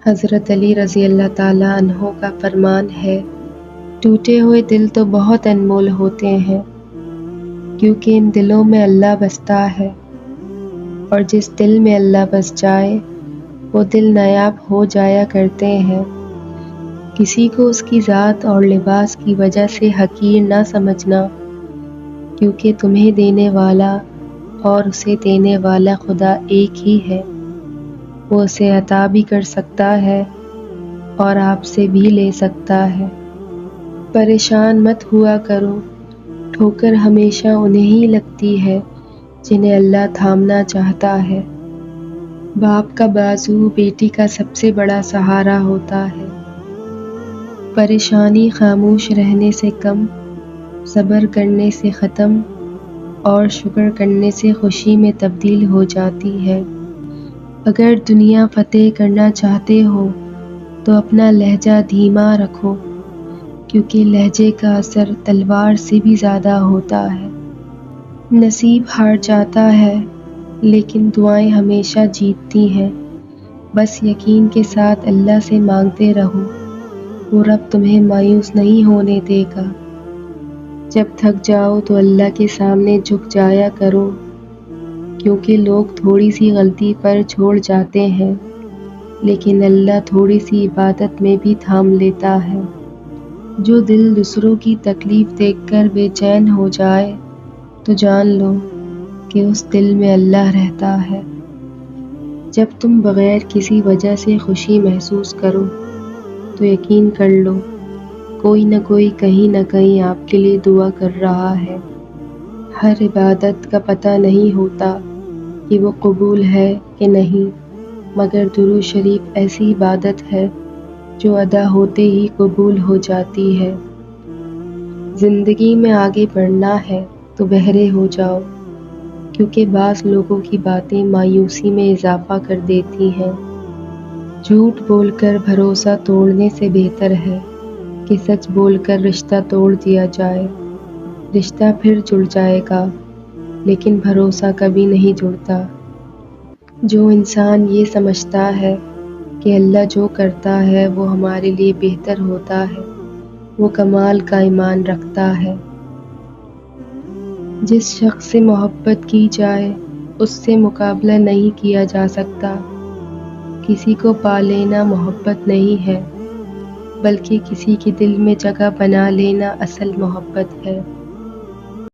حضرت علی رضی اللہ تعالیٰ عنہ کا فرمان ہے، ٹوٹے ہوئے دل تو بہت انمول ہوتے ہیں، کیونکہ ان دلوں میں اللہ بستا ہے، اور جس دل میں اللہ بس جائے وہ دل نایاب ہو جایا کرتے ہیں۔ کسی کو اس کی ذات اور لباس کی وجہ سے حقیر نہ سمجھنا، کیونکہ تمہیں دینے والا اور اسے دینے والا خدا ایک ہی ہے۔ وہ اسے عطا بھی کر سکتا ہے اور آپ سے بھی لے سکتا ہے۔ پریشان مت ہوا کرو، ٹھوکر ہمیشہ انہیں ہی لگتی ہے جنہیں اللہ تھامنا چاہتا ہے۔ باپ کا بازو بیٹی کا سب سے بڑا سہارا ہوتا ہے۔ پریشانی خاموش رہنے سے کم، صبر کرنے سے ختم، اور شکر کرنے سے خوشی میں تبدیل ہو جاتی ہے۔ اگر دنیا فتح کرنا چاہتے ہو تو اپنا لہجہ دھیما رکھو، کیونکہ لہجے کا اثر تلوار سے بھی زیادہ ہوتا ہے۔ نصیب ہار جاتا ہے، لیکن دعائیں ہمیشہ جیتتی ہیں۔ بس یقین کے ساتھ اللہ سے مانگتے رہو، وہ رب تمہیں مایوس نہیں ہونے دے گا۔ جب تھک جاؤ تو اللہ کے سامنے جھک جایا کرو، کیونکہ لوگ تھوڑی سی غلطی پر چھوڑ جاتے ہیں، لیکن اللہ تھوڑی سی عبادت میں بھی تھام لیتا ہے۔ جو دل دوسروں کی تکلیف دیکھ کر بے چین ہو جائے تو جان لو کہ اس دل میں اللہ رہتا ہے۔ جب تم بغیر کسی وجہ سے خوشی محسوس کرو تو یقین کر لو کوئی نہ کوئی کہیں نہ کہیں آپ کے لیے دعا کر رہا ہے۔ ہر عبادت کا پتہ نہیں ہوتا کہ وہ قبول ہے کہ نہیں، مگر درود شریف ایسی عبادت ہے جو ادا ہوتے ہی قبول ہو جاتی ہے۔ زندگی میں آگے بڑھنا ہے تو بہرے ہو جاؤ، کیونکہ بعض لوگوں کی باتیں مایوسی میں اضافہ کر دیتی ہیں۔ جھوٹ بول کر بھروسہ توڑنے سے بہتر ہے کہ سچ بول کر رشتہ توڑ دیا جائے۔ رشتہ پھر جڑ جائے گا، لیکن بھروسہ کبھی نہیں جڑتا۔ جو انسان یہ سمجھتا ہے کہ اللہ جو کرتا ہے وہ ہمارے لیے بہتر ہوتا ہے، وہ کمال کا ایمان رکھتا ہے۔ جس شخص سے محبت کی جائے اس سے مقابلہ نہیں کیا جا سکتا۔ کسی کو پا لینا محبت نہیں ہے، بلکہ کسی کے دل میں جگہ بنا لینا اصل محبت ہے۔